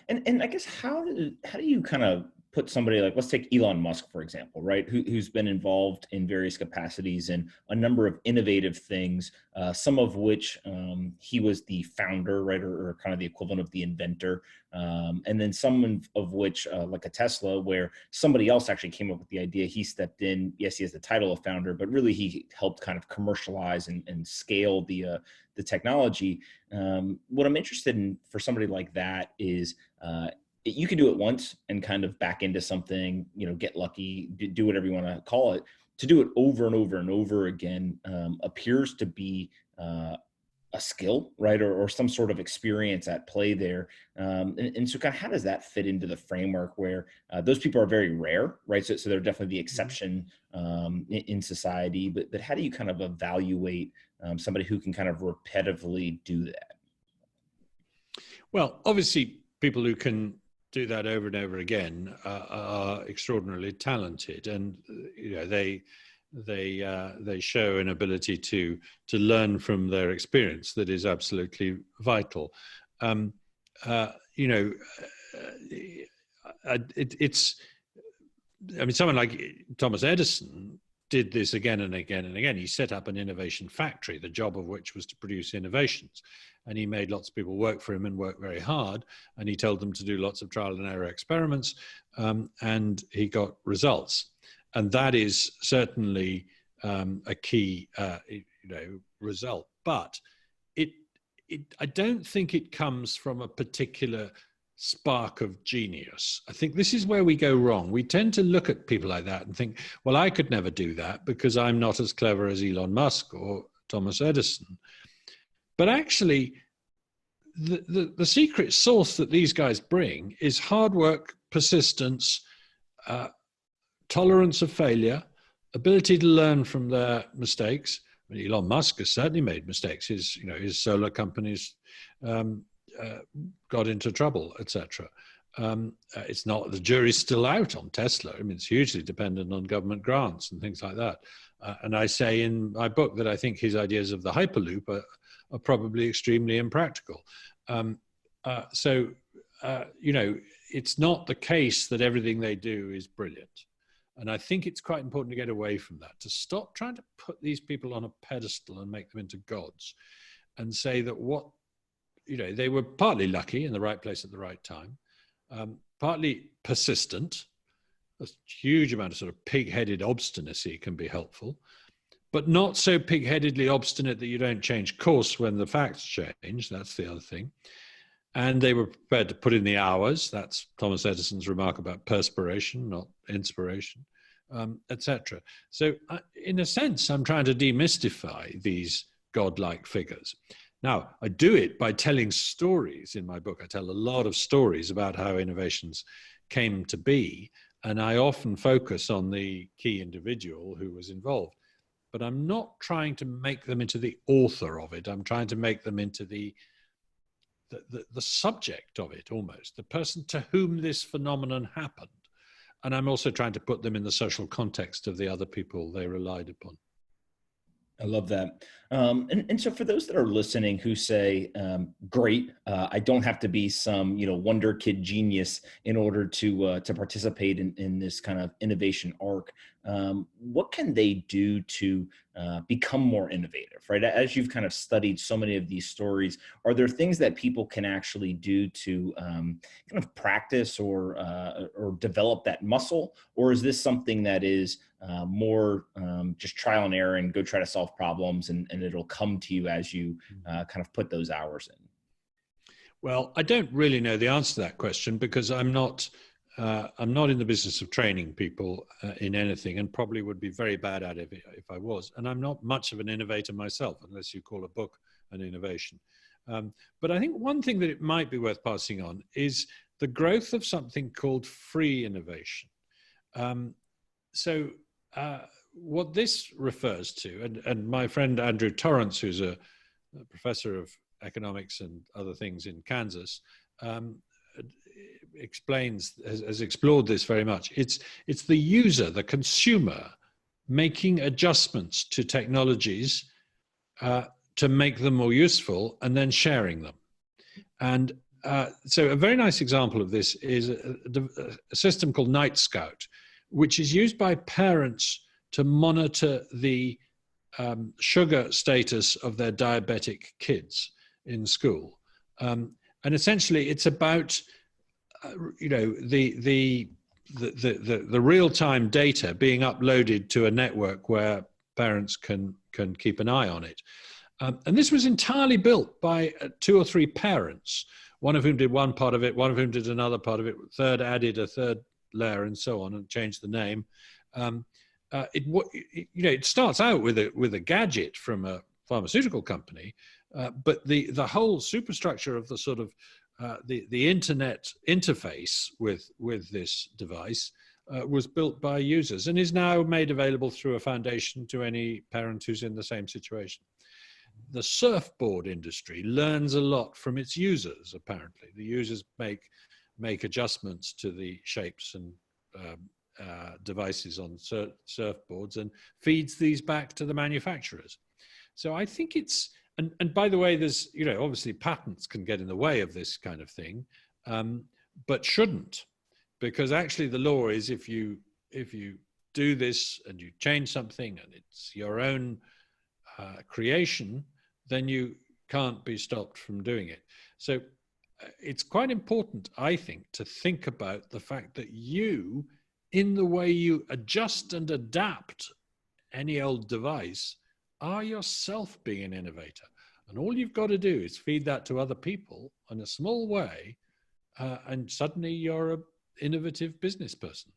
And I guess how do you kind of put somebody like, let's take Elon Musk, for example, right? Who's been involved in various capacities in a number of innovative things, some of which he was the founder, right? Or kind of the equivalent of the inventor. And then some of which, like a Tesla, where somebody else actually came up with the idea. He stepped in. Yes, he has the title of founder, but really he helped kind of commercialize and scale the technology. What I'm interested in for somebody like that is, you can do it once and kind of back into something, get lucky, do whatever you want to call it. To do it over and over and over again appears to be a skill, right? Or some sort of experience at play there. And so kind of how does that fit into the framework where those people are very rare, right? So they're definitely the exception in society, but how do you kind of evaluate somebody who can kind of repetitively do that? Well, obviously people who can do that over and over again are extraordinarily talented, and they show an ability to learn from their experience that is absolutely vital. Someone like Thomas Edison did this again and again and again. He set up an innovation factory, the job of which was to produce innovations. And he made lots of people work for him and work very hard. And he told them to do lots of trial and error experiments. And he got results. And that is certainly a key result. But I don't think it comes from a particular spark of genius. I think this is where we go wrong. We tend to look at people like that and think, well, I could never do that because I'm not as clever as Elon Musk or Thomas Edison. But actually, the secret sauce that these guys bring is hard work, persistence, tolerance of failure, ability to learn from their mistakes. I mean, Elon Musk has certainly made mistakes. His solar companies got into trouble, etc. It's not, the jury's still out on Tesla. I mean, it's hugely dependent on government grants and things like that. And I say in my book that I think his ideas of the Hyperloop are probably extremely impractical. It's not the case that everything they do is brilliant. And I think it's quite important to get away from that, to stop trying to put these people on a pedestal and make them into gods, and say that they were partly lucky in the right place at the right time, partly persistent. A huge amount of sort of pig-headed obstinacy can be helpful, but not so pig-headedly obstinate that you don't change course when the facts change. That's the other thing. And they were prepared to put in the hours. That's Thomas Edison's remark about perspiration, not inspiration, etc. So in a sense, I'm trying to demystify these godlike figures. Now, I do it by telling stories in my book. I tell a lot of stories about how innovations came to be, and I often focus on the key individual who was involved. But I'm not trying to make them into the author of it. I'm trying to make them into the subject of it, almost, the person to whom this phenomenon happened. And I'm also trying to put them in the social context of the other people they relied upon. I love that. And so for those that are listening who say, great, I don't have to be some, wonder kid genius in order to participate in this kind of innovation arc, what can they do to become more innovative, right? As you've kind of studied so many of these stories, are there things that people can actually do to kind of practice or develop that muscle? Or is this something that is more just trial and error and go try to solve problems and it'll come to you as you kind of put those hours in? Well, I don't really know the answer to that question because I'm not in the business of training people in anything, and probably would be very bad at it if I was. And I'm not much of an innovator myself, unless you call a book an innovation. But I think one thing that it might be worth passing on is the growth of something called free innovation. What this refers to, and my friend Andrew Torrance, who's a professor of economics and other things in Kansas, has explored this very much. It's the user, the consumer, making adjustments to technologies to make them more useful and then sharing them. And So a very nice example of this is a system called Night Scout, which is used by parents to monitor the sugar status of their diabetic kids in school. And essentially it's about, the real-time data being uploaded to a network where parents can keep an eye on it. And this was entirely built by 2 or 3 parents, one of whom did one part of it, one of whom did another part of it, third added a third layer and so on and changed the name. It starts out with a gadget from a pharmaceutical company, but the whole superstructure of the sort of the internet interface with this device was built by users and is now made available through a foundation to any parent who's in the same situation. The surfboard industry learns a lot from its users, apparently. The users make adjustments to the shapes and devices on surfboards and feeds these back to the manufacturers. So I think it's, and by the way, there's, obviously patents can get in the way of this kind of thing, but shouldn't, because actually the law is if you do this and you change something and it's your own creation, then you can't be stopped from doing it. So it's quite important, I think, to think about the fact that you, in the way you adjust and adapt any old device, are yourself being an innovator. And all you've got to do is feed that to other people in a small way, and suddenly you're an innovative business person.